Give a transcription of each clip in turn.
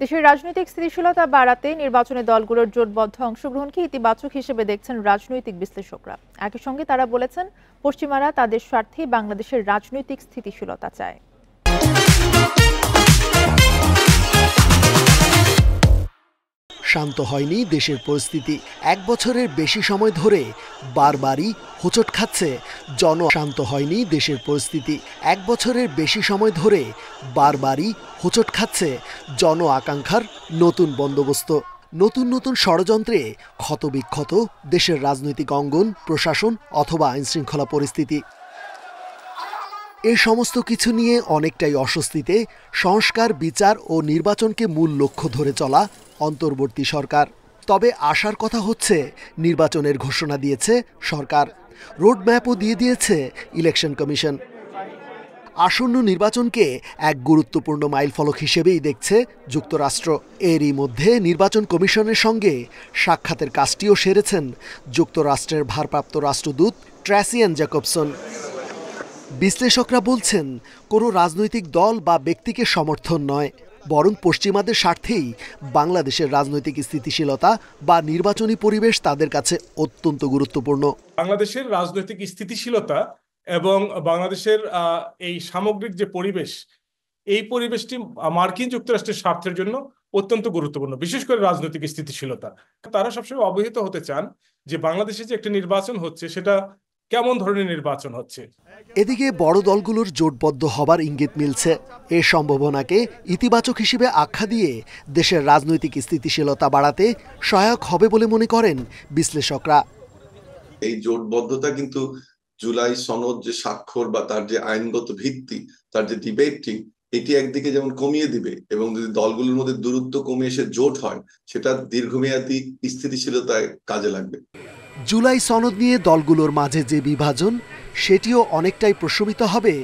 দেশের রাজনৈতিক স্থিতিশীলতা বাড়াতে নির্বাচনে দলগুলোর জোটবদ্ধ অংশগ্রহণকে ইতিবাচক হিসেবে দেখছেন রাজনৈতিক বিশ্লেষকরা। একই সঙ্গে তারা বলেছেন, পশ্চিমারা তাদের স্বার্থেই বাংলাদেশের রাজনৈতিক স্থিতিশীলতা চায়। শান্ত হয়নি দেশের পরিস্থিতি। এক বছরের বেশি সময় ধরে বারবারই হোঁচট খাচ্ছে শান্ত হয়নি দেশের পরিস্থিতি। এক বছরের বেশি সময় ধরে বারবারই হোঁচট খাচ্ছে জন আকাঙ্ক্ষার নতুন বন্দোবস্ত। নতুন নতুন ষড়যন্ত্রে ক্ষতবিক্ষত দেশের রাজনৈতিক অঙ্গন, প্রশাসন অথবা আইনশৃঙ্খলা পরিস্থিতি। এই সমস্ত কিছু নিয়ে অনেকটাই অস্বস্তিতে সংস্কার, বিচার ও নির্বাচনকে মূল লক্ষ্য ধরে চলা অন্তর্বর্তী সরকার। তবে আশার কথা হচ্ছে, নির্বাচনের ঘোষণা দিয়েছে সরকার, রোডম্যাপও দিয়ে দিয়েছে ইলেকশন কমিশন। আসন্ন নির্বাচনকে এক গুরুত্বপূর্ণ মাইলফলক হিসেবেই দেখছে যুক্তরাষ্ট্র। এরই মধ্যে নির্বাচন কমিশনের সঙ্গে সাক্ষাতের কাজটিও সেরেছেন যুক্তরাষ্ট্রের ভারপ্রাপ্ত রাষ্ট্রদূত ট্র্যাসিয়ান জ্যাকবসন। বিশ্লেষকরা বলছেন, কোনো রাজনৈতিক দল বা ব্যক্তিকে সমর্থন নয়, বরং পশ্চিমাদের স্বার্থেই বাংলাদেশের রাজনৈতিক স্থিতিশীলতা বা নির্বাচনী পরিবেশ তাদের কাছে অত্যন্ত গুরুত্বপূর্ণ। বাংলাদেশের রাজনৈতিক স্থিতিশীলতা এবং বাংলাদেশের এই সামগ্রিক যে পরিবেশ, এই পরিবেশটি মার্কিন যুক্তরাষ্ট্রের স্বার্থের জন্য অত্যন্ত গুরুত্বপূর্ণ, বিশেষ করে রাজনৈতিক স্থিতিশীলতা। তারা সবসময় অবহিত হতে চান যে বাংলাদেশে যে একটা নির্বাচন হচ্ছে সেটা কেমন ধরনের নির্বাচন হচ্ছে। এদিকে বড় দলগুলোর জোটবদ্ধ হবার ইঙ্গিত মিলছে। এ সম্ভাবনাকে ইতিবাচক হিসেবে আখ্যা দিয়ে দেশের রাজনৈতিক স্থিতিশীলতা বাড়াতে সহায়ক হবে বলে মনে করেন বিশ্লেষকরা। এই জোটবদ্ধতা কিন্তু জুলাই সনদ যে স্বাক্ষর বা তার যে আইনগত ভিত্তি, তার যে ডিবেটিং, এটি একদিকে যেমন কমিয়ে দিবে এবং যদি দলগুলোর মধ্যে দূরত্ব কমে এসে জোট হয়, সেটা দীর্ঘমেয়াদী স্থিতিশীলতায় কাজে লাগবে। জুলাই সনদ নিয়ে দলগুলোর মাঝে যে বিভাজন, সেটিও অনেকটাই প্রশমিত হবে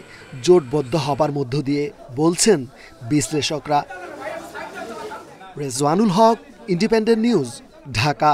জোটবদ্ধ হবার মধ্য দিয়ে, বলছেন বিশ্লেষকরা। রেজওয়ানুল হক, ইন্ডিপেন্ডেন্ট নিউজ, ঢাকা।